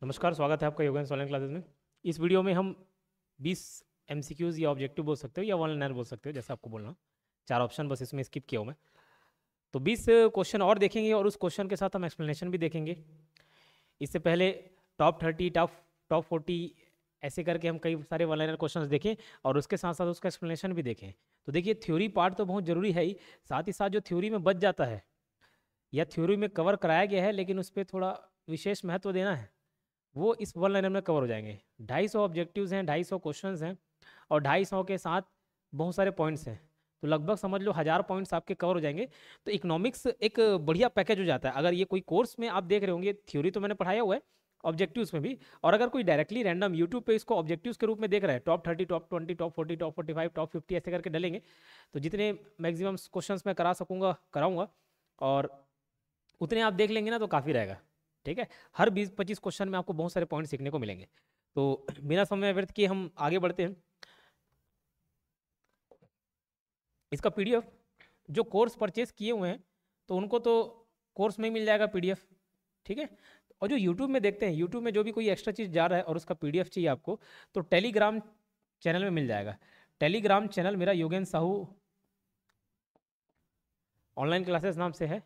नमस्कार, स्वागत है आपका योगेंद्र ऑनलाइन क्लासेस में। इस वीडियो में हम 20 एमसीक्यूज या ऑब्जेक्टिव बोल सकते हो या वन लाइनर बोल सकते हो, जैसा आपको बोलना। 4 ऑप्शन बस इसमें स्किप किया हूँ मैं। तो 20 क्वेश्चन और देखेंगे और उस क्वेश्चन के साथ हम एक्सप्लेनेशन भी देखेंगे। इससे पहले टॉप 30 टॉप 40 ऐसे करके हम कई सारे वन लाइनर क्वेश्चन देखें और उसके साथ साथ उसका एक्सप्लेनेशन भी देखें। तो देखिए, थ्योरी पार्ट तो बहुत ज़रूरी है ही साथ जो थ्योरी में बच जाता है या थ्योरी में कवर कराया गया है लेकिन उस पर थोड़ा विशेष महत्व देना है, वो इस वन लाइनर में कवर हो जाएंगे। 250 ऑब्जेक्टिव्स हैं, 250 क्वेश्चंस हैं और 250 के साथ बहुत सारे पॉइंट्स हैं, तो लगभग समझ लो 1000 पॉइंट्स आपके कवर हो जाएंगे। तो इकोनॉमिक्स एक बढ़िया पैकेज हो जाता है। अगर ये कोई कोर्स में आप देख रहे होंगे, थ्योरी तो मैंने पढ़ाया हुआ है, ऑब्जेक्टिव्स में भी, और अगर कोई डायरेक्टली रैंडम यूट्यूब पे इसको ऑब्जेक्टिव्स के रूप में देख रहा है, top 30 top 20 top 40 top 45 top 50 ऐसे करके डलेंगे, तो जितने मैक्सिमम क्वेश्चंस मैं करा सकूंगा कराऊंगा, और उतने आप देख लेंगे ना तो काफ़ी रहेगा। ठीक है, हर 20-25 क्वेश्चन में आपको बहुत सारे पॉइंट सीखने को मिलेंगे। तो बिना समय व्यर्थ किए हम आगे बढ़ते हैं। इसका पीडीएफ जो कोर्स परचेस किए हुए हैं तो उनको तो कोर्स में ही मिल जाएगा पीडीएफ। ठीक है, और जो यूट्यूब में देखते हैं, यूट्यूब में जो भी कोई एक्स्ट्रा चीज़ जा रहा है और उसका पीडीएफ चाहिए आपको, तो टेलीग्राम चैनल में मिल जाएगा। टेलीग्राम चैनल मेरा योगेंद्र साहू ऑनलाइन क्लासेस नाम से है।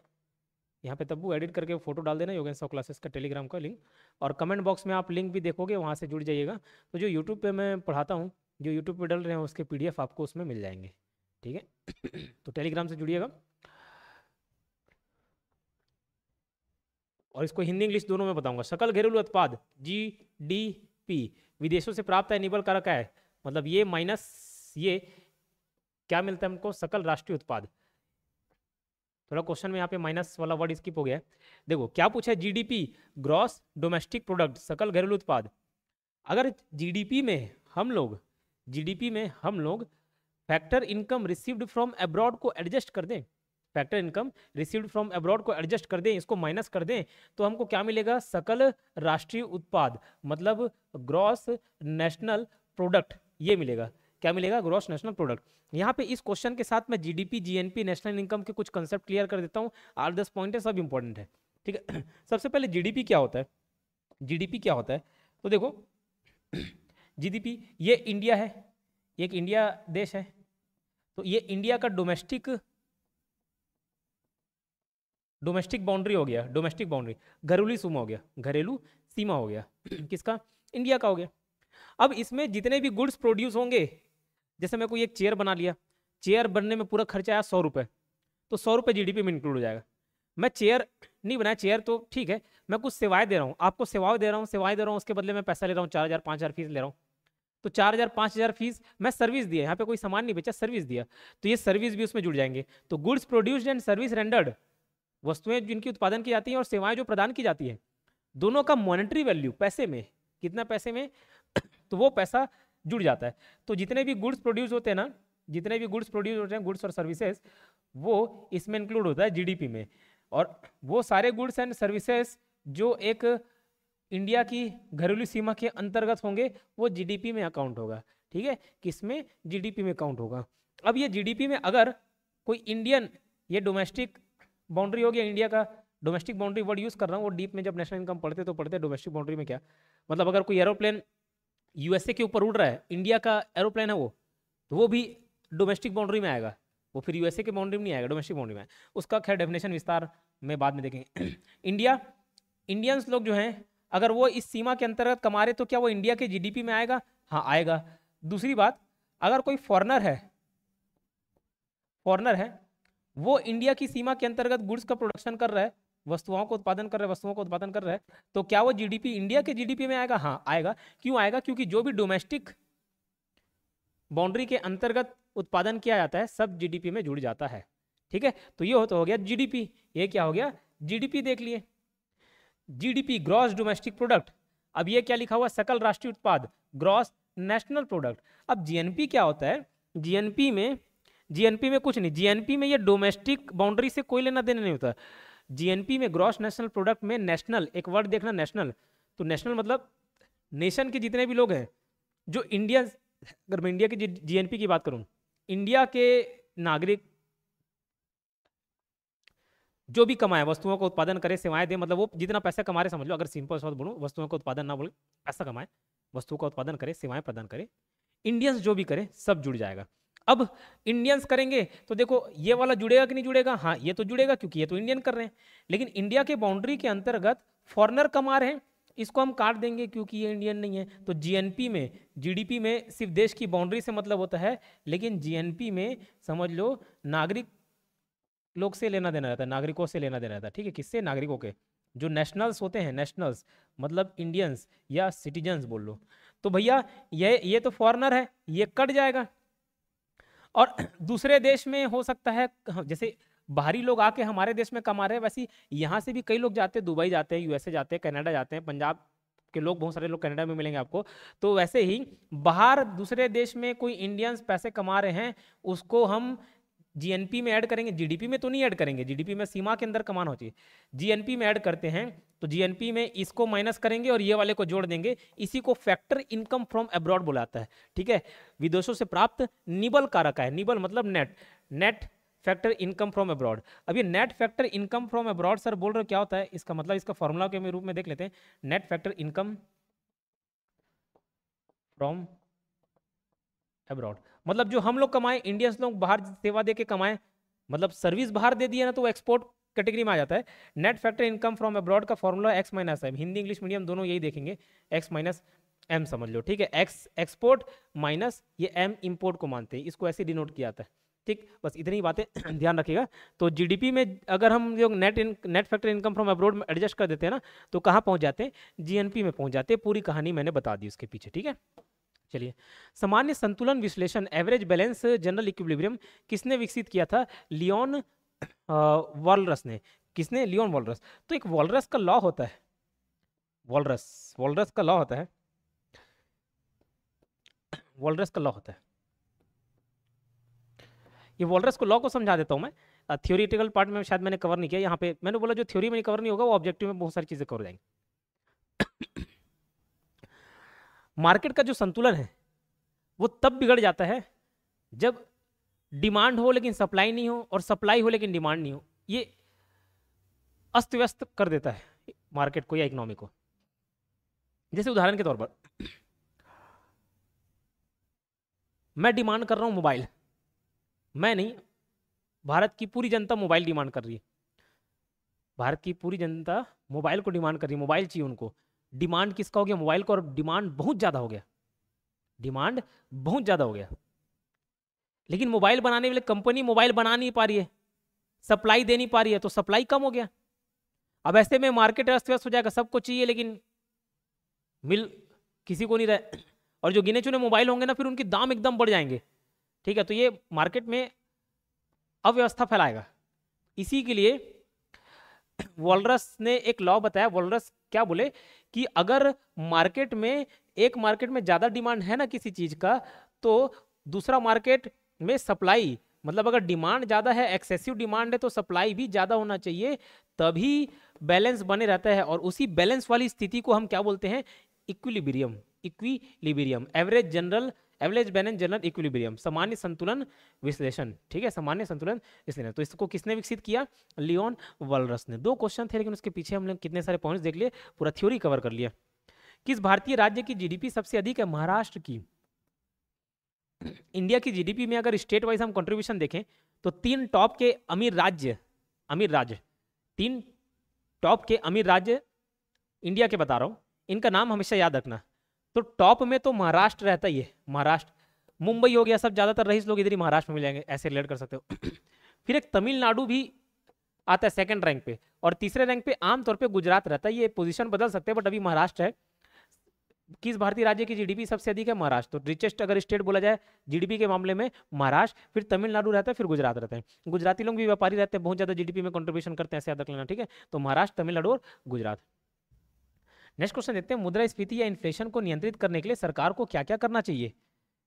यहाँ पे तब्बू एडिट करके फोटो डाल देना, योगेंद्र साहू क्लासेस का टेलीग्राम का लिंक, और कमेंट बॉक्स में आप लिंक भी देखोगे, वहाँ से जुड़ जाइएगा। तो जो यूट्यूब पे मैं पढ़ाता हूँ, जो यूट्यूब पे डल रहे हैं, उसके पीडीएफ आपको उसमें मिल जाएंगे। ठीक है तो टेलीग्राम से जुड़िएगा। और इसको हिंदी इंग्लिश दोनों में बताऊंगा। सकल घरेलू उत्पाद जीडीपी विदेशों से प्राप्त है निबल कारक है, मतलब ये माइनस ये क्या मिलता है हमको, सकल राष्ट्रीय उत्पाद। थोड़ा क्वेश्चन में यहाँ पे माइनस वाला वर्ड स्किप हो गया है। देखो क्या पूछा है, जीडीपी ग्रॉस डोमेस्टिक प्रोडक्ट, सकल घरेलू उत्पाद। अगर जीडीपी में हम लोग जीडीपी में हम लोग factor income received from abroad को एडजस्ट कर दें, factor income received from abroad को एडजस्ट कर दें, इसको माइनस कर दें, तो हमको क्या मिलेगा, सकल राष्ट्रीय उत्पाद, मतलब ग्रॉस नेशनल प्रोडक्ट, ये मिलेगा। क्या मिलेगा, ग्रॉस नेशनल प्रोडक्ट। यहाँ पे इस क्वेश्चन के साथ मैं जीडीपी जीएनपी नेशनल इनकम के कुछ कंसेप्ट क्लियर कर देता हूँ। 8-10 पॉइंट है, सब इंपॉर्टेंट है। ठीक है सबसे पहले जीडीपी क्या होता है, जीडीपी क्या होता है, तो देखो जीडीपी ये इंडिया है, एक इंडिया देश है, तो ये इंडिया का डोमेस्टिक बाउंड्री हो गया, डोमेस्टिक बाउंड्री, घरेलू सीमा हो गया, घरेलू सीमा हो गया किसका, इंडिया का हो गया। अब इसमें जितने भी गुड्स प्रोड्यूस होंगे, जैसे मैं कोई एक चेयर बना लिया, चेयर बनने में पूरा खर्चा आया 100 रुपये, तो 100 रुपये जीडीपी में इंक्लूड हो जाएगा। मैं चेयर नहीं बनाया, चेयर तो ठीक है, मैं कुछ सेवाएं दे रहा हूँ, आपको सेवाएं दे रहा हूँ, उसके बदले में पैसा ले रहा हूँ, 4000-5000 फीस ले रहा हूँ, तो 4000-5000 फीस मैं सर्विस दिया, यहाँ पे कोई सामान नहीं बेचा, सर्विस दिया, तो ये सर्विस भी उसमें जुड़ जाएंगे। तो goods produced and service rendered, वस्तुएं जिनकी उत्पादन की जाती हैं और सेवाएं जो प्रदान की जाती हैं, दोनों का मॉनेटरी वैल्यू पैसे में, कितना पैसे में तो वो पैसा जुड़ जाता है। तो जितने भी गुड्स प्रोड्यूस होते हैं ना, जितने भी गुड्स प्रोड्यूस होते हैं, गुड्स और सर्विसेज, वो इसमें इंक्लूड होता है जीडीपी में। और वो सारे गुड्स एंड सर्विसेज जो एक इंडिया की घरेलू सीमा के अंतर्गत होंगे, वो जीडीपी में अकाउंट होगा। ठीक है, किसमें, जीडीपी में अकाउंट होगा। अब ये जीडीपी में अगर कोई इंडियन, ये डोमेस्टिक बाउंड्री हो गया इंडिया का, डोमेस्टिक बाउंड्री वर्ड यूज कर रहा हूँ, वो डीप में जब नेशनल इनकम पढ़ते तो पढ़ते डोमेस्टिक बाउंड्री में क्या मतलब, अगर कोई एरोप्लेन यूएसए के ऊपर उड़ रहा है, इंडिया का एरोप्लेन है वो, तो वो भी डोमेस्टिक बाउंड्री में आएगा, वो फिर यूएसए के बाउंड्री में नहीं आएगा, डोमेस्टिक बाउंड्री में। उसका खैर डेफिनेशन विस्तार में बाद में देखेंगे इंडिया, इंडियंस लोग जो हैं, अगर वो इस सीमा के अंतर्गत कमा रहे तो क्या वो इंडिया के जीडीपी में आएगा, हाँ आएगा। दूसरी बात, अगर कोई फॉरनर है, फॉरनर है, वो इंडिया की सीमा के अंतर्गत गुड्स का प्रोडक्शन कर रहा है, वस्तुओं को उत्पादन कर रहा है, वस्तुओं को उत्पादन कर रहा है, तो क्या वो जीडीपी इंडिया के जीडीपी में आएगा, हाँ आएगा। क्यों आएगा, क्योंकि जो भी डोमेस्टिक बाउंड्री के अंतर्गत उत्पादन किया जाता है सब जीडीपी में जुड़ जाता है। ठीक है, तो ये हो गया जीडीपी, ये क्या हो गया, जीडीपी देख लिए। जीडीपी ग्रॉस डोमेस्टिक प्रोडक्ट, अब ये क्या लिखा हुआ, सकल राष्ट्रीय उत्पाद, ग्रॉस नेशनल प्रोडक्ट। अब जीएनपी क्या होता है, जीएनपी में कुछ नहीं, जीएनपी में ये डोमेस्टिक बाउंड्री से कोई लेना देना नहीं होता। जीएनपी में ग्रॉस नेशनल प्रोडक्ट में नेशनल, एक वर्ड देखना नेशनल, तो नेशनल मतलब नेशन के जितने भी लोग हैं, जो इंडिया, अगर मैं इंडिया की जीएनपी की बात करूं, इंडिया के नागरिक जो भी कमाए, वस्तुओं का उत्पादन करे, सेवाएं दे, मतलब वो जितना पैसा कमा रहे, समझ लो, अगर सिंपल शब्द बोलूं, वस्तुओं का उत्पादन ना बोले, पैसा कमाए, वस्तु का उत्पादन करे, सेवाएं प्रदान करे, इंडियंस जो भी करे सब जुड़ जाएगा। अब इंडियंस करेंगे तो देखो ये वाला जुड़ेगा कि नहीं जुड़ेगा, हाँ ये तो जुड़ेगा क्योंकि ये तो इंडियन कर रहे हैं। लेकिन इंडिया के बाउंड्री के अंतर्गत फॉरेनर कमा रहे हैं, इसको हम काट देंगे क्योंकि ये इंडियन नहीं है। तो जीएनपी में, जीडीपी में सिर्फ देश की बाउंड्री से मतलब होता है, लेकिन जीएनपी में समझ लो नागरिक लोग से लेना देना रहता है, नागरिकों से लेना देना रहता है। ठीक है, किससे? नागरिकों के, जो नेशनल्स होते हैं, नेशनल्स मतलब इंडियंस या सिटीजन्स बोल लो। तो भैया ये तो फॉरेनर है, ये कट जाएगा। और दूसरे देश में हो सकता है, जैसे बाहरी लोग आके हमारे देश में कमा रहे हैं, वैसे यहाँ से भी कई लोग जाते हैं, दुबई जाते हैं, यूएसए जाते हैं, कनाडा जाते हैं, पंजाब के लोग, बहुत सारे लोग कनाडा में मिलेंगे आपको। तो वैसे ही बाहर दूसरे देश में कोई इंडियंस पैसे कमा रहे हैं, उसको हम जीएनपी में ऐड करेंगे, जीडीपी में तो नहीं ऐड करेंगे, जीडीपी में सीमा के अंदर कमाना चाहिए, जीएनपी में ऐड करते हैं। तो जीएनपी में इसको माइनस करेंगे और ये वाले को जोड़ देंगे, इसी को फैक्टर इनकम फ्रॉम अब्रॉड बुलाता है। ठीक है, विदेशों से प्राप्त निबल कारक है, निबल मतलब net, net factor income from abroad. अब ये net factor income from abroad sir बोल रहे हो क्या होता है, इसका मतलब इसका फॉर्मूला के रूप में देख लेते हैं। Net factor income from abroad मतलब जो हम लोग कमाए, इंडियंस लोग बाहर सेवा दे के कमाए, मतलब सर्विस बाहर दे दिया ना, तो वो एक्सपोर्ट कैटेगरी में आ जाता है। Net factor income from abroad का फॉर्मूला एक्स माइनस है, हिंदी इंग्लिश मीडियम दोनों यही देखेंगे, एक्स माइनस एम समझ लो। ठीक है, एक्स एक्सपोर्ट माइनस ये एम इंपोर्ट को मानते हैं, इसको ऐसे डिनोट किया जाता है। ठीक, बस इतनी बातें ध्यान रखिएगा। तो जीडीपी में अगर हम जो net factor income from abroad में एडजस्ट कर देते हैं ना, तो कहाँ पहुँच जाते हैं? जीएनपी में पहुँच जाते हैं। पूरी कहानी मैंने बता दी उसके पीछे। ठीक है, चलिए, सामान्य संतुलन विश्लेषण, एवरेज बैलेंस जनरल इक्विलिब्रियम किसने विकसित किया था? लियोन वॉलरस ने। किसने? Leon Walras. तो एक वॉलरस का लॉ होता है, वॉलरस का लॉ होता है, वॉलरस का लॉ होता है। ये वॉलरस को लॉ को समझा देता हूं मैं, थ्योरेटिकल पार्ट में शायद मैंने कवर नहीं किया, यहाँ पे मैंने बोला जो थ्योरी में कवर नहीं होगा वो ऑब्जेक्टिव में बहुत सारी चीजें कवर हो जाएंगी। मार्केट का जो संतुलन है वो तब बिगड़ जाता है जब डिमांड हो लेकिन सप्लाई नहीं हो, और सप्लाई हो लेकिन डिमांड नहीं हो। ये अस्त व्यस्त कर देता है मार्केट को या इकोनॉमी को। जैसे उदाहरण के तौर पर मैं डिमांड कर रहा हूं मोबाइल, मैं नहीं, भारत की पूरी जनता मोबाइल डिमांड कर रही है, भारत की पूरी जनता मोबाइल को डिमांड कर रही है, मोबाइल चाहिए उनको। डिमांड किसका हो गया? मोबाइल का, और डिमांड बहुत ज्यादा हो गया, डिमांड बहुत ज्यादा हो गया। लेकिन मोबाइल बनाने वाली कंपनी मोबाइल बना नहीं पा रही है, सप्लाई दे नहीं पा रही है, तो सप्लाई कम हो गया। अब ऐसे में मार्केट अस्त व्यस्त हो जाएगा, सबको चाहिए लेकिन मिल किसी को नहीं रहे, और जो गिने चुने मोबाइल होंगे ना, फिर उनके दाम एकदम बढ़ जाएंगे। ठीक है, तो ये मार्केट में अव्यवस्था फैलाएगा। इसी के लिए वॉलरस ने एक लॉ बताया। वॉलरस क्या बोले कि अगर मार्केट में, एक मार्केट में ज्यादा डिमांड है ना किसी चीज का, तो दूसरा मार्केट में सप्लाई, मतलब अगर डिमांड ज्यादा है, एक्सेसिव डिमांड है, तो सप्लाई भी ज्यादा होना चाहिए, तभी बैलेंस बने रहता है। और उसी बैलेंस वाली स्थिति को हम क्या बोलते हैं? Equilibrium. Equilibrium, average balance general equilibrium, सामान्य संतुलन विश्लेषण। ठीक है, सामान्य संतुलन विश्लेषण। तो इसको किसने विकसित किया? लियोन वॉलरस ने। 2 क्वेश्चन थे लेकिन उसके पीछे हमने कितने सारे पॉइंट्स देख लिए, पूरा थ्योरी कवर कर लिया। किस भारतीय राज्य की जीडीपी सबसे अधिक है? महाराष्ट्र की। इंडिया की जीडीपी में अगर स्टेट वाइज हम कंट्रीब्यूशन देखें तो 3 टॉप के अमीर राज्य 3 टॉप के अमीर राज्य इंडिया के बता रहा हूं, इनका नाम हमेशा याद रखना। तो टॉप में तो महाराष्ट्र रहता ही है, महाराष्ट्र, मुंबई हो गया, सब ज्यादातर रईस लोग इधर ही महाराष्ट्र में मिल जाएंगे, ऐसे रिलेट कर सकते हो। फिर एक तमिलनाडु भी आता है सेकंड रैंक पे, और तीसरे रैंक पे आमतौर पे गुजरात रहता है। ये पोजीशन बदल सकते हैं बट अभी महाराष्ट्र है। किस भारतीय राज्य की जीडीपी सबसे अधिक है? महाराष्ट्र। तो रिचेस्ट अगर स्टेट बोला जाए जीडीपी के मामले में महाराष्ट्र, फिर तमिलनाडु रहता है, फिर गुजरात रहता है। गुजराती लोग भी व्यापारी रहते हैं, बहुत ज्यादा जीडीपी में कंट्रीब्यूशन करते हैं, ऐसे याद रख लेना। ठीक है, तो महाराष्ट्र, तमिलनाडु और गुजरात। नेक्स्ट क्वेश्चन देखते हैं, मुद्रास्फीति या इन्फ्लेशन को नियंत्रित करने के लिए सरकार को क्या क्या करना चाहिए?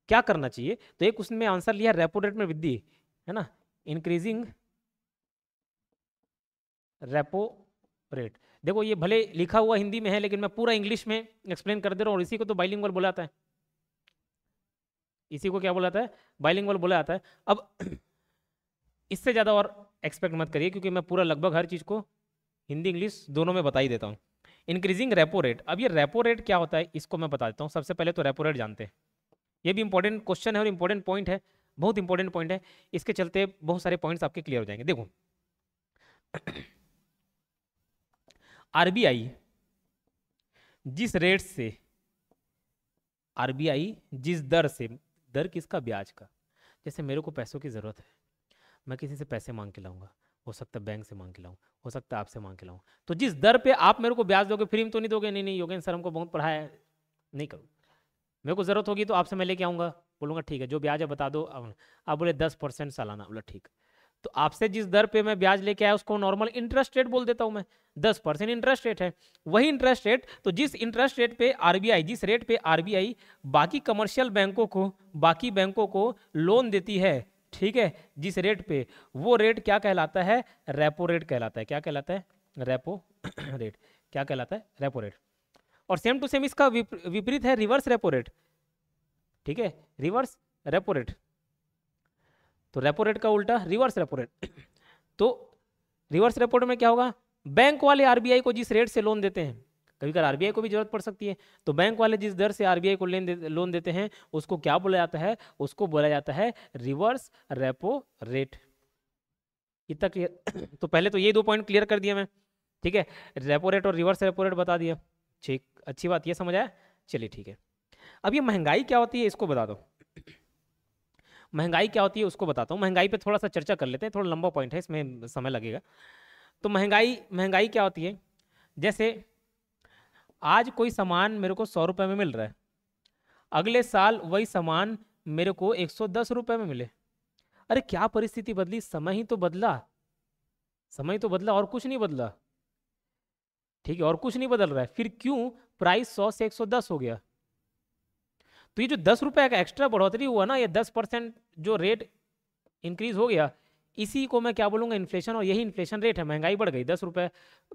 क्या करना चाहिए? तो एक उसमें आंसर लिया रेपो रेट में वृद्धि, है ना, इंक्रीजिंग रेपो रेट। देखो ये भले लिखा हुआ हिंदी में है लेकिन मैं पूरा इंग्लिश में एक्सप्लेन कर दे रहा हूँ, और इसी को तो बाइलिंगुअल बोला जाता है, इसी को क्या बोला जाता है? बाइलिंगुअल बोला जाता है। अब इससे ज़्यादा और एक्सपेक्ट मत करिए, क्योंकि मैं पूरा लगभग हर चीज़ को हिंदी इंग्लिश दोनों में बता ही देता हूँ। इंक्रीजिंग रेपो रेट, अब ये रेपो रेट क्या होता है इसको मैं बता देता हूँ। सबसे पहले तो रेपो रेट जानते हैं, ये भी इंपॉर्टेंट क्वेश्चन है और इंपॉर्टेंट पॉइंट है, बहुत इंपॉर्टेंट पॉइंट है। इसके चलते बहुत सारे पॉइंट्स आपके क्लियर हो जाएंगे। देखो आरबीआई जिस रेट से, आरबीआई जिस दर से, दर किसका, ब्याज का। जैसे मेरे को पैसों की ज़रूरत है, मैं किसी से पैसे मांग के लाऊंगा, हो सकता है बैंक से मांग के लाऊं, हो सकता है आपसे मांग के लाऊं, तो जिस दर पे आप मेरे को ब्याज दोगे, फ्री में तो नहीं दोगे, नहीं नहीं योगेंद्र सर हमको बहुत पढ़ाया है, नहीं करूँ, मेरे को ज़रूरत होगी तो आपसे मैं लेके आऊँगा, बोलूँगा ठीक है जो ब्याज है बता दो। आप बोले 10% सालाना, बोला ठीक। तो आपसे जिस दर पे मैं ब्याज लेके आया उसको नॉर्मल इंटरेस्ट रेट बोल देता हूँ मैं, 10% इंटरेस्ट रेट है। वही इंटरेस्ट रेट, तो जिस इंटरेस्ट रेट पे आरबीआई, जिस रेट पे आरबीआई बाकी कमर्शियल बैंकों को, बाकी बैंकों को लोन देती है, ठीक है, जिस रेट पे, वो रेट क्या कहलाता है, रेपो रेट कहलाता है। क्या कहलाता है, रेपो रेट। क्या कहलाता है, रेपो रेट। और सेम टू सेम इसका विपरीत है रिवर्स रेपो रेट, ठीक है, रिवर्स रेपो रेट। तो रेपो रेट का उल्टा रिवर्स रेपो रेट। तो रिवर्स रेपो रेट में क्या होगा, बैंक वाले आरबीआई को जिस रेट से लोन देते हैं, कभी कभी आरबीआई को भी जरूरत पड़ सकती है, तो बैंक वाले जिस दर से आरबीआई को लोन देते हैं उसको क्या बोला जाता है, उसको बोला जाता है रिवर्स रेपो रेट। इतना क्लियर तो पहले तो ये 2 पॉइंट क्लियर कर दिया मैं, ठीक है, रेपो रेट और रिवर्स रेपो रेट बता दिया, ठीक, अच्छी बात, ये समझ आया। चलिए ठीक है, अब ये महंगाई क्या होती है इसको बता दो। महंगाई क्या होती है उसको बताता हूँ। महंगाई पे थोड़ा सा चर्चा कर लेते हैं, थोड़ा लंबा पॉइंट है, इसमें समय लगेगा। तो महंगाई, महंगाई क्या होती है, जैसे आज कोई सामान मेरे को 100 रुपये में मिल रहा है, अगले साल वही सामान मेरे को 110 रुपये में मिले। अरे क्या परिस्थिति बदली, समय ही तो बदला, समय तो बदला और कुछ नहीं बदला, ठीक है, और कुछ नहीं बदल रहा है, फिर क्यों प्राइस 100 से 110 हो गया। तो ये जो 10 रुपये का एक्स्ट्रा बढ़ोतरी हुआ ना, ये 10% जो रेट इंक्रीज हो गया, इसी को मैं क्या बोलूंगा, इन्फ्लेशन। और यही इन्फ्लेशन रेट है, महंगाई बढ़ गई 10 रुपये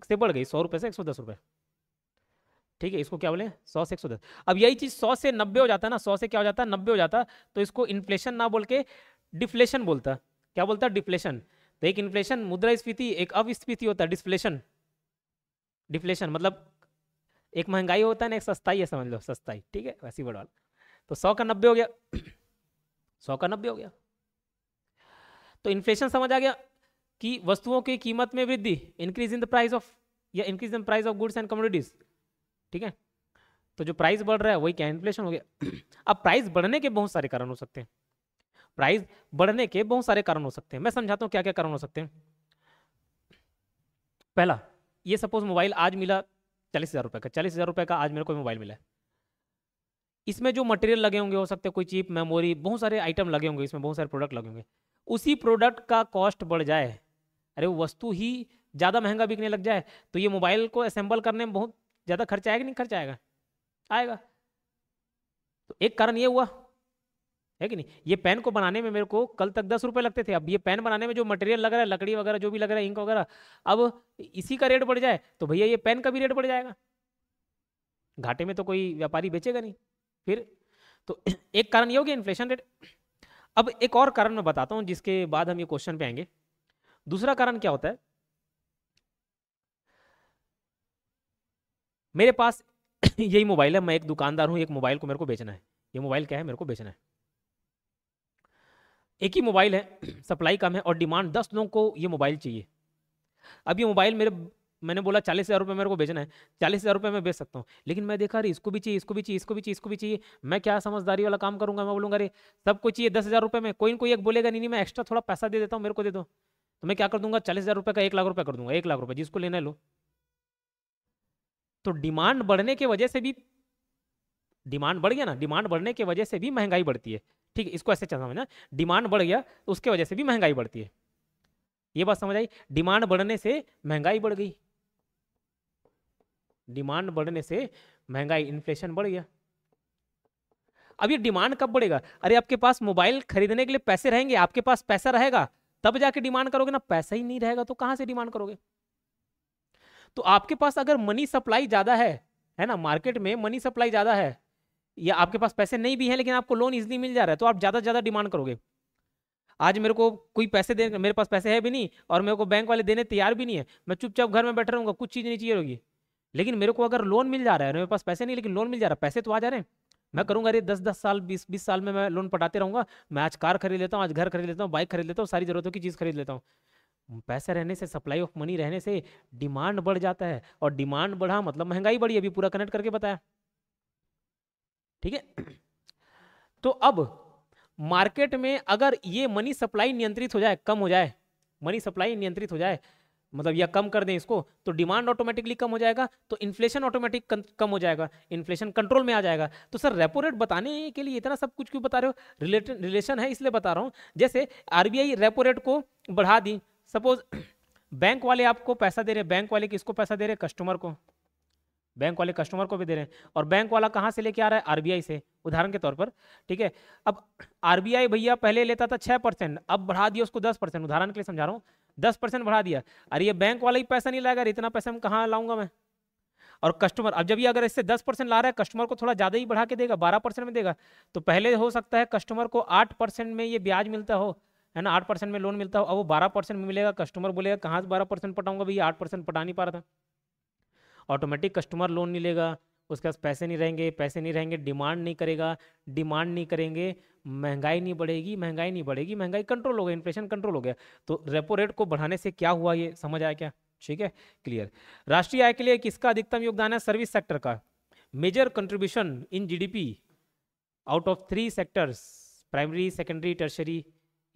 से, बढ़ गई 100 रुपये से 110 रुपये, ठीक है, इसको क्या बोले, 100 से 110। अब यही चीज 100 से 90 हो जाता है ना, 100 से क्या हो जाता है, 90 हो जाता, तो इसको इन्फ्लेशन ना बोल के डिफ्लेशन बोलता। क्या बोलता, डिफ्लेशन। तो एक इन्फ्लेशन मुद्रास्फीति, एक अपस्फीति होता है डिफ्लेशन। डिफ्लेशन मतलब एक महंगाई होता है ना, एक सस्ताई है, समझ लो सस्ताई, ठीक है, वैसी वर्ड वाला। तो 100 का 90 हो गया 100 का 90 हो गया। तो इन्फ्लेशन समझ आ गया कि वस्तुओं की कीमत में वृद्धि, increase in the price of, या increase in price of goods and commodities, ठीक है। तो जो प्राइस बढ़ रहा है वही क्या, इन्फ्लेशन हो गया। अब प्राइस बढ़ने के बहुत सारे कारण हो सकते हैं, प्राइस बढ़ने के बहुत सारे कारण हो सकते हैं, मैं समझाता हूँ क्या क्या कारण हो सकते हैं। पहला, ये सपोज मोबाइल आज मिला 40,000 रुपये का, 40,000 रुपये का आज मेरे को मोबाइल मिला है, इसमें जो मटेरियल लगे होंगे, हो सकते हैं कोई चिप, मेमोरी, बहुत सारे आइटम लगे होंगे, इसमें बहुत सारे प्रोडक्ट लगे होंगे, उसी प्रोडक्ट का कॉस्ट बढ़ जाए, अरे वो वस्तु ही ज़्यादा महंगा बिकने लग जाए, तो ये मोबाइल को असेंबल करने में बहुत ज़्यादा खर्चा आएगा, नहीं खर्चा आएगा, आएगा। तो एक कारण ये हुआ है कि नहीं, ये पेन को बनाने में मेरे को कल तक 10 रुपये लगते थे, अब ये पेन बनाने में जो मटेरियल लग रहा है, लकड़ी वगैरह जो भी लग रहा है, इंक वगैरह, अब इसी का रेट बढ़ जाए तो भैया ये पेन का भी रेट बढ़ जाएगा, घाटे में तो कोई व्यापारी बेचेगा नहीं फिर। तो एक कारण ये हो गया इन्फ्लेशन रेट। अब एक और कारण मैं बताता हूं जिसके बाद हम ये क्वेश्चन पे आएंगे। दूसरा कारण क्या होता है, मेरे पास यही मोबाइल है, मैं एक दुकानदार हूं, एक मोबाइल को मेरे को बेचना है, ये मोबाइल क्या है, मेरे को बेचना है, एक ही मोबाइल है, सप्लाई कम है और डिमांड 10 लोगों को ये मोबाइल चाहिए। अब ये मोबाइल मैंने बोला 40,000 रुपये मेरे को बेचना है, 40,000 रुपये में बेच सकता हूँ, लेकिन मैं देखा अरे इसको भी चाहिए, इसको भी चाहिए, इसको भी चाहिए, इसको भी चाहिए, मैं क्या समझदारी वाला काम करूंगा, मैं बोलूंगा अरे सबको चाहिए 10,000 रुपये में, कोई ना कोई एक बोलेगा नहीं नहीं मैं एक्स्ट्रा थोड़ा पैसा दे देता हूँ, मेरे को दे दो, तो मैं क्या कर दूंगा, 40,000 रुपये का 1 लाख रुपये कर दूंगा, 1 लाख रुपये जिसको लेना लो। तो डिमांड बढ़ने की वजह से भी, डिमांड बढ़ गया ना, डिमांड बढ़ने की वजह से भी महंगाई बढ़ती है, ठीक है, इसको ऐसे समझना, डिमांड बढ़ गया तो उसके वजह से भी महंगाई बढ़ती है, ये बात समझ आई, डिमांड बढ़ने से महंगाई बढ़ गई, डिमांड बढ़ने से महंगाई, इन्फ्लेशन बढ़ गया। अब ये डिमांड कब बढ़ेगा, अरे आपके पास मोबाइल खरीदने के लिए पैसे रहेंगे, आपके पास पैसा रहेगा तब जाके डिमांड करोगे ना, पैसा ही नहीं रहेगा तो कहां से डिमांड करोगे। तो आपके पास अगर मनी सप्लाई ज्यादा है ना, मार्केट में मनी सप्लाई ज्यादा है, या आपके पास पैसे नहीं भी हैं लेकिन आपको लोन इजीली मिल जा रहा है, तो आप ज्यादा से ज्यादा डिमांड करोगे। आज मेरे को कोई पैसे दे, मेरे पास पैसे है भी नहीं और मेरे को बैंक वाले देने तैयार भी नहीं है, मैं चुपचाप घर में बैठा रहूंगा, कुछ चीज़ नहीं चाहिए होगी। लेकिन मेरे को अगर लोन मिल जा रहा है, मेरे पास पैसे नहीं लेकिन लोन मिल जा रहा है, पैसे तो आ जा रहे हैं, मैं करूंगा अरे 10-10 साल 20-20 साल में मैं लोन पटाते रहूंगा, मैं आज कार खरीद लेता हूँ, आज घर खरीद लेता हूँ, बाइक खरीद लेता हूँ, सारी जरूरतों की चीज़ खरीद लेता हूँ। पैसा रहने से, सप्लाई ऑफ मनी रहने से डिमांड बढ़ जाता है, और डिमांड बढ़ा मतलब महंगाई बढ़ी, अभी पूरा कनेक्ट करके बताया, ठीक है। तो अब मार्केट में अगर ये मनी सप्लाई नियंत्रित हो जाए, कम हो जाए, मनी सप्लाई नियंत्रित हो जाए, मतलब या कम कर दें इसको, तो डिमांड ऑटोमेटिकली कम हो जाएगा, तो इन्फ्लेशन ऑटोमेटिक कम हो जाएगा, इन्फ्लेशन कंट्रोल में आ जाएगा। तो सर रेपो रेट बताने के लिए इतना सब कुछ क्यों बता रहे हो? रिलेशन है इसलिए बता रहा हूँ। जैसे आरबीआई रेपो रेट को बढ़ा दी, सपोज बैंक वाले आपको पैसा दे रहे हैं, बैंक वाले किसको पैसा दे रहे हैं? कस्टमर को, बैंक वाले कस्टमर को भी दे रहे हैं, और बैंक वाला कहाँ से लेके आ रहा है? आरबीआई से, उदाहरण के तौर पर, ठीक है। अब आरबीआई भैया पहले लेता था 6%, अब बढ़ा दिया उसको 10%, उदाहरण के लिए समझा रहा हूँ, 10% बढ़ा दिया। अरे ये बैंक वाला ही पैसा नहीं लाएगा, इतना पैसा हम कहाँ लाऊंगा मैं? और कस्टमर, अब जब ये अगर इससे 10% ला रहा है, कस्टमर को थोड़ा ज्यादा ही बढ़ा के देगा, 12% में देगा, तो पहले हो सकता है कस्टमर को 8% में ये ब्याज मिलता हो, है ना, 8% में लोन मिलता हो, अब वो 12% में मिलेगा, कस्टमर बोलेगा कहाँ से 12% पटाऊंगा भैया, 8% पटा नहीं पा रहा था। ऑटोमेटिक कस्टमर लोन नहीं लेगा, उसके पास पैसे नहीं रहेंगे, पैसे नहीं रहेंगे, डिमांड नहीं करेगा, डिमांड नहीं करेंगे, महंगाई नहीं बढ़ेगी, महंगाई नहीं बढ़ेगी, महंगाई कंट्रोल हो गया, इन्फ्लेशन कंट्रोल हो गया। तो रेपो रेट को बढ़ाने से क्या हुआ, ये समझ आया क्या? ठीक है, क्लियर। राष्ट्रीय आय के लिए किसका अधिकतम योगदान है? सर्विस सेक्टर का। Major contribution in GDP out of 3 sectors, primary, secondary, tertiary,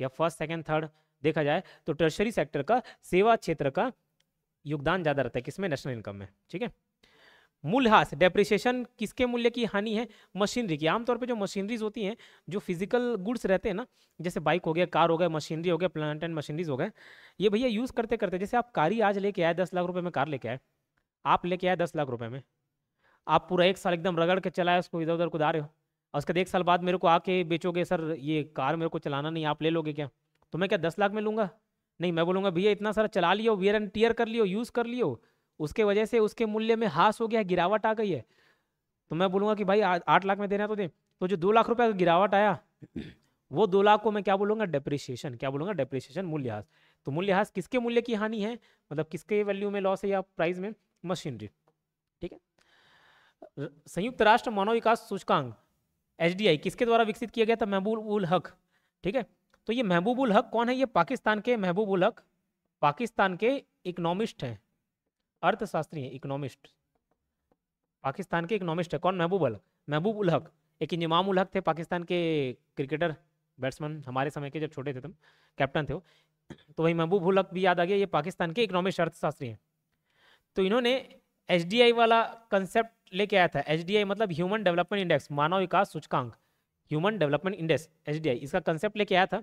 या फर्स्ट, सेकेंड, थर्ड, देखा जाए तो टर्शरी सेक्टर का, सेवा क्षेत्र का योगदान ज्यादा रहता है, किसमें? नेशनल इनकम में, ठीक है। मूल्यह्रास, डेप्रिसिएशन किसके मूल्य की हानि है? मशीनरी की। आमतौर पे जो मशीनरीज होती हैं, जो फिजिकल गुड्स रहते हैं ना, जैसे बाइक हो गया, कार हो गया, मशीनरी हो गया, प्लांट एंड मशीनरीज हो गए, ये भैया यूज करते करते, जैसे आप कार ही आज लेके आए 10 लाख रुपए में, कार लेके आए, आप लेके आए 10 लाख रुपए में, आप पूरा 1 साल एकदम रगड़ के चलाए उसको, इधर उधर कुदा रहे हो, और उसके बाद 1 साल बाद मेरे को आके बेचोगे, सर ये कार मेरे को चलाना नहीं, आप ले लोगे क्या? तो मैं क्या 10 लाख में लूंगा? नहीं, मैं बोलूंगा भैया इतना सारा चला लियो, वियर एंड टियर कर लियो, यूज कर लियो, उसके वजह से उसके मूल्य में ह्रास हो गया, गिरावट आ गई है, तो मैं बोलूंगा कि भाई 8 लाख में देना तो दे। तो जो 2 लाख रुपए का गिरावट आया, वो 2 लाख को मैं क्या बोलूंगा? डेप्रिसिएशन। क्या बोलूंगा? डेप्रिसिएशन, मूल्यह्रास। तो मूल्यह्रास किसके मूल्य की हानि है, मतलब किसके वैल्यू में लॉस है या प्राइस में? मशीनरी, ठीक है। संयुक्त राष्ट्र मानव विकास सूचकांक एचडीआई किसके द्वारा विकसित किया गया था? महबूब उल हक, ठीक है। तो ये महबूब उल हक कौन है? ये पाकिस्तान के महबूब उल हक, पाकिस्तान के इकोनॉमिस्ट हैं, अर्थशास्त्री हैं, इकोनॉमिस्ट, पाकिस्तान के इकोनॉमिस्ट है। कौन? महबूब उल हक। महबूब उल हक, एक इंजमाम उल हक थे, पाकिस्तान के क्रिकेटर, बैट्समैन, हमारे समय के, जब छोटे थे तब कैप्टन थे वो, तो वही महबूब उल हक भी याद आ गया, ये पाकिस्तान के इकोनॉमिस्ट, अर्थशास्त्री हैं। तो इन्होंने एचडीआई वाला कंसेप्ट लेके आया था। एचडीआई मतलब ह्यूमन डेवलपमेंट इंडेक्स, मानव विकास सूचकांक, ह्यूमन डेवलपमेंट इंडेक्स, एचडीआई, इसका कंसेप्ट लेके आया था।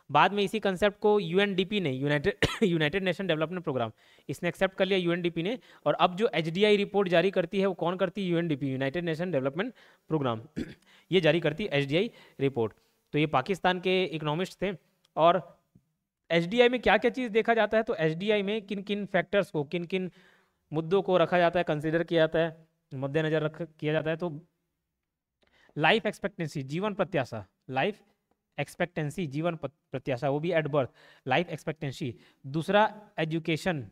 बाद में इसी कंसेप्ट को यूएनडीपी ने, यूनाइटेड नेशन डेवलपमेंट प्रोग्राम, इसने एक्सेप्ट कर लिया, यूएनडीपी ने। और अब जो एचडीआई रिपोर्ट जारी करती है वो कौन करती है? UNDP, United Nation Development programme, ये जारी करती है एचडीआई रिपोर्ट। तो ये पाकिस्तान के इकोनॉमिस्ट थे। और एचडीआई में क्या क्या चीज़ देखा जाता है? तो एचडीआई में किन किन फैक्टर्स को, किन किन मुद्दों को रखा जाता है, कंसिडर किया जाता है, मद्देनजर रख किया जाता है? तो लाइफ एक्सपेक्टेंसी, जीवन प्रत्याशा, लाइफ एक्सपेक्टेंसी, जीवन प्रत्याशा, वो भी एट बर्थ, लाइफ एक्सपेक्टेंसी। दूसरा एजुकेशन,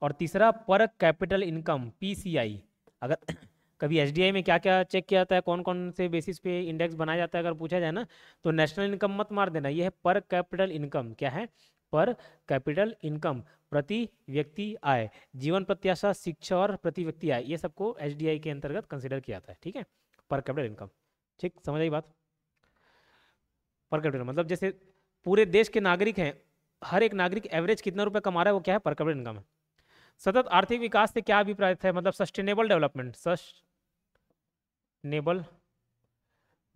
और तीसरा पर कैपिटल इनकम, पीसीआई। अगर कभी एसडीआई में क्या क्या चेक किया जाता है, कौन कौन से बेसिस पे इंडेक्स बनाया जाता है, अगर पूछा जाए ना, तो नेशनल इनकम मत मार देना, ये है पर कैपिटल इनकम। क्या है? पर कैपिटल इनकम, प्रति व्यक्ति आय, जीवन प्रत्याशा, शिक्षा और प्रति व्यक्ति आय, ये सबको एचडीआई के अंतर्गत कंसिडर किया जाता है, ठीक है, पर कैपिटल इनकम। ठीक, समझ आई बात? पर कैपिटल मतलब जैसे पूरे देश के नागरिक हैं, हर एक नागरिक एवरेज कितना रुपए कमा रहा है, वो क्या है? पर कैपिटल इनकम है। सतत आर्थिक विकास से क्या अभिप्राय है? मतलब sustainable development, sustainable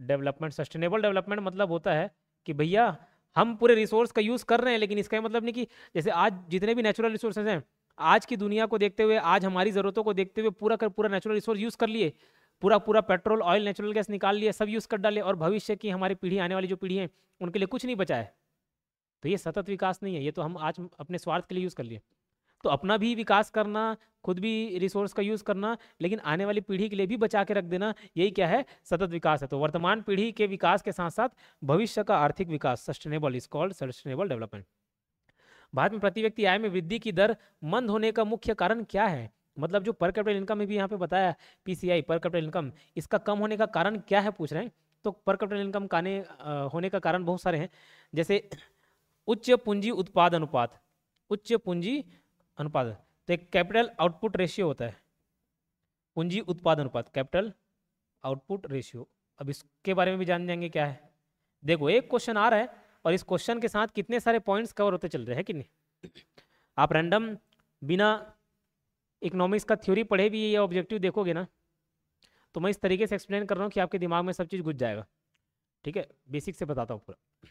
development. Sustainable development मतलब होता है कि भैया हम पूरे रिसोर्स का यूज कर रहे हैं, लेकिन इसका ये मतलब नहीं कि जैसे आज जितने भी नेचुरल रिसोर्सेज हैं, आज की दुनिया को देखते हुए, आज हमारी जरूरतों को देखते हुए पूरा का पूरा नेचुरल रिसोर्स यूज कर लिए, पूरा पूरा पेट्रोल, ऑयल, नेचुरल गैस निकाल लिए, सब यूज कर डाले, और भविष्य की हमारी पीढ़ी, आने वाली जो पीढ़ी है, उनके लिए कुछ नहीं बचा है। तो ये सतत विकास नहीं है, ये तो हम आज अपने स्वार्थ के लिए यूज कर लिए। तो अपना भी विकास करना, खुद भी रिसोर्स का यूज करना, लेकिन आने वाली पीढ़ी के लिए भी बचा के रख देना, यही क्या है, सतत विकास है। तो वर्तमान पीढ़ी के विकास के साथ साथ भविष्य का आर्थिक विकास, sustainable is called sustainable development. Bharat में प्रति व्यक्ति आय में वृद्धि की दर मंद होने का मुख्य कारण क्या है? मतलब जो पर कैपिटल इनकम में भी यहाँ पे बताया, पीसीआई पर कैपिटल इनकम, इसका कम होने का कारण क्या है पूछ रहे हैं। तो पर कैपिटल इनकम होने का कारण बहुत सारे हैं, जैसे उच्च पूंजी उत्पाद अनुपात, उच्च पूंजी अनुपात। तो एक कैपिटल आउटपुट रेशियो होता है, पूंजी उत्पाद अनुपात, कैपिटल आउटपुट रेशियो। अब इसके बारे में भी जान जाएंगे क्या है। देखो एक क्वेश्चन आ रहा है और इस क्वेश्चन के साथ कितने सारे पॉइंट्स कवर होते चल रहे हैं कि नहीं। आप रैंडम बिना इकोनॉमिक्स का थ्योरी पढ़े भी ये ऑब्जेक्टिव देखोगे ना, तो मैं इस तरीके से एक्सप्लेन कर रहा हूँ कि आपके दिमाग में सब चीज़ घुस जाएगा। ठीक है, बेसिक से बताता हूँ पूरा,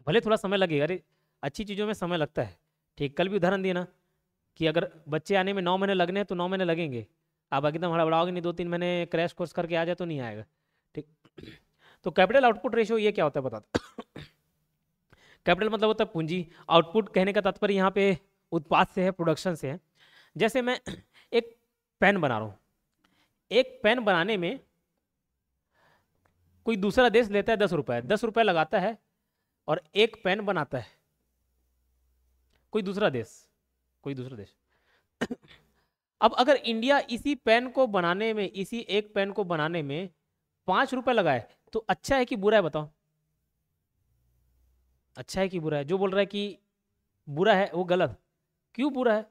भले थोड़ा समय लगेगा, अरे अच्छी चीज़ों में समय लगता है। ठीक, कल भी उदाहरण दिया ना कि अगर बच्चे आने में 9 महीने लगने हैं तो 9 महीने लगेंगे, आप एकदम हड़बड़ाओगे नहीं, 2-3 महीने क्रैश कोर्स करके आ जाए तो नहीं आएगा। ठीक, तो कैपिटल आउटपुट रेशियो ये क्या होता है बताता। कैपिटल मतलब होता है पूंजी, आउटपुट कहने का तात्पर्य यहाँ पे उत्पाद से है, प्रोडक्शन से है। जैसे मैं एक पेन बना रहा हूँ, एक पेन बनाने में कोई दूसरा देश लेता है 10 रुपए, 10 रुपए लगाता है और एक पेन बनाता है कोई दूसरा देश, कोई दूसरा देश। अब अगर इंडिया इसी पेन को बनाने में, इसी एक पेन को बनाने में 5 रुपए लगाए, तो अच्छा है कि बुरा है बताओ? अच्छा है कि बुरा है? जो बोल रहा है कि बुरा है वो गलत। क्यों बुरा है?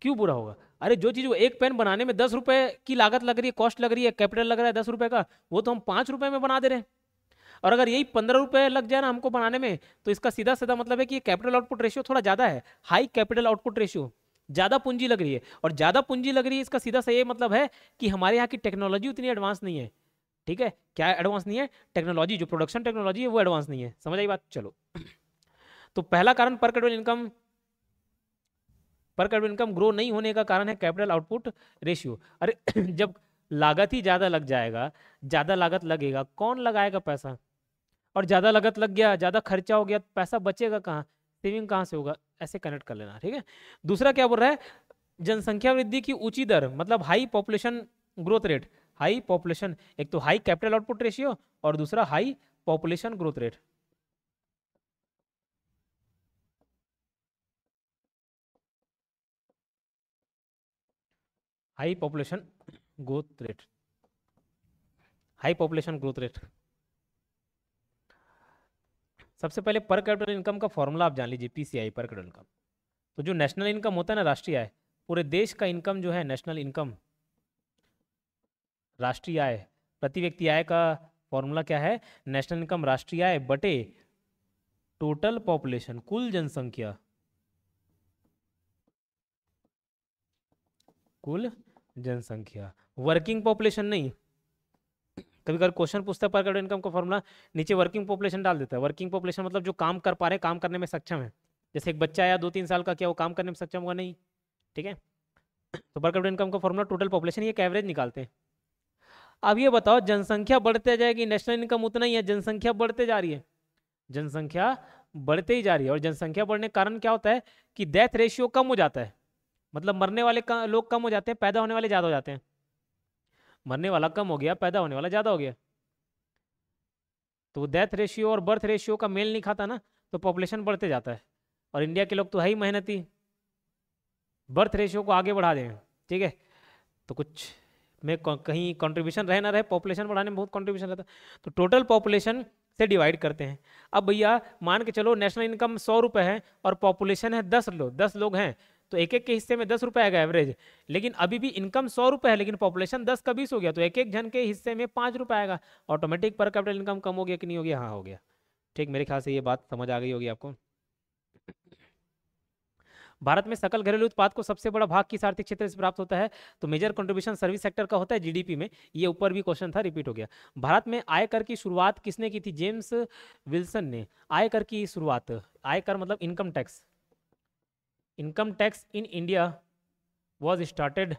क्यों बुरा होगा? अरे जो चीज वो एक पेन बनाने में 10 रुपए की लागत लग रही है, कॉस्ट लग रही है, कैपिटल लग रहा है 10 रुपए का, वो तो हम 5 रुपए में बना दे रहे हैं। और अगर यही 15 रुपए लग जाए ना हमको बनाने में, तो इसका सीधा सीधा मतलब है कि कैपिटल आउटपुट रेशियो थोड़ा ज्यादा है, हाई कैपिटल आउटपुट रेशियो, ज्यादा पूंजी लग रही है। और ज्यादा पूंजी लग रही है इसका सीधा सा ये मतलब है कि हमारे यहाँ की टेक्नोलॉजी उतनी एडवांस नहीं है। ठीक है, क्या एडवांस नहीं है? टेक्नोलॉजी, जो प्रोडक्शन टेक्नोलॉजी है वो एडवांस नहीं है। समझ आई बात? चलो, तो पहला कारण पर कैपिटल इनकम, पर कैपिटल इनकम ग्रो नहीं होने का कारण है कैपिटल आउटपुट रेशियो। अरे जब लागत ही ज्यादा लग जाएगा, ज्यादा लागत लगेगा, कौन लगाएगा पैसा? और ज्यादा लागत लग गया, ज्यादा खर्चा हो गया, पैसा बचेगा कहाँ, सेविंग कहाँ से होगा? ऐसे कनेक्ट कर लेना। ठीक है, दूसरा क्या बोल रहा है, जनसंख्या वृद्धि की ऊंची दर, मतलब high population growth rate. High population, एक तो हाई कैपिटल आउटपुट रेशियो और दूसरा high population growth rate. High population growth rate, high population growth rate. सबसे पहले पर कैपिटल इनकम का फॉर्मूला आप जान लीजिए, पीसीआई, पर कैपिटल इनकम। तो जो नेशनल इनकम होता है ना, राष्ट्रीय आय, पूरे देश का इनकम जो है नेशनल इनकम, राष्ट्रीय आय, प्रति व्यक्ति आय का फॉर्मूला क्या है? नेशनल इनकम राष्ट्रीय आय बटे टोटल पॉपुलेशन, कुल जनसंख्या, कुल जनसंख्या, वर्किंग पॉपुलेशन नहीं। कभी कभी क्वेश्चन पूछता है पर कैपिटल इनकम का फॉर्मूला, नीचे वर्किंग पॉपुलेशन डाल देता है। वर्किंग पॉपुलेशन मतलब जो काम कर पा रहे, काम करने में सक्षम है। जैसे एक बच्चा आया 2-3 साल का, क्या वो काम करने में सक्षम होगा? नहीं। ठीक है, तो पर कैपिटल इनकम का फॉर्मूला टोटल पॉपुलेशन, ये एक एवरेज निकालते हैं। अब ये बताओ, जनसंख्या बढ़ते जाएगी, नेशनल इनकम उतना ही है, जनसंख्या बढ़ते जा रही है, जनसंख्या बढ़ते ही जा रही है। और जनसंख्या बढ़ने के कारण क्या होता है कि डेथ रेशियो कम हो जाता है, मतलब मरने वाले लोग कम हो जाते हैं, पैदा होने वाले ज्यादा हो जाते हैं। मरने वाला कम हो गया, पैदा होने वाला ज्यादा हो गया। तो डेथ रेशियो और बर्थ रेशियो का मेल नहीं खाता ना, तो पॉपुलेशन बढ़ते जाता है। और इंडिया के लोग तो है ही मेहनती, बर्थ रेशियो को आगे बढ़ा दें। ठीक है, तो कुछ में कहीं कंट्रीब्यूशन रहे ना रहे, पॉपुलेशन बढ़ाने में बहुत कंट्रीब्यूशन रहता है। तो टोटल पॉपुलेशन से डिवाइड करते हैं। अब भैया मान के चलो नेशनल इनकम 100 रुपये है और पॉपुलेशन है 10 लोग हैं, तो एक एक के हिस्से में 10 रुपये आएगा एवरेज। लेकिन अभी भी इनकम 100 रुपये है, लेकिन पॉपुलेशन 10 का 20 हो गया, तो एक एक जन के हिस्से में 5 रुपये आएगा। ऑटोमेटिक पर कैपिटल इनकम कम हो गया कि नहीं हो गया? हाँ हो गया। ठीक, मेरे ख्याल से ये बात समझ आ गई होगी आपको। भारत में सकल घरेलू उत्पाद को सबसे बड़ा भाग किस आर्थिक क्षेत्र से प्राप्त होता है? तो मेजर कंट्रीब्यूशन सर्विस सेक्टर का होता है जीडीपी में। ये ऊपर भी क्वेश्चन था, रिपीट हो गया। भारत में आयकर की शुरुआत किसने की थी? जेम्स विल्सन ने। आयकर की शुरुआत, आयकर मतलब income tax, income tax in India was started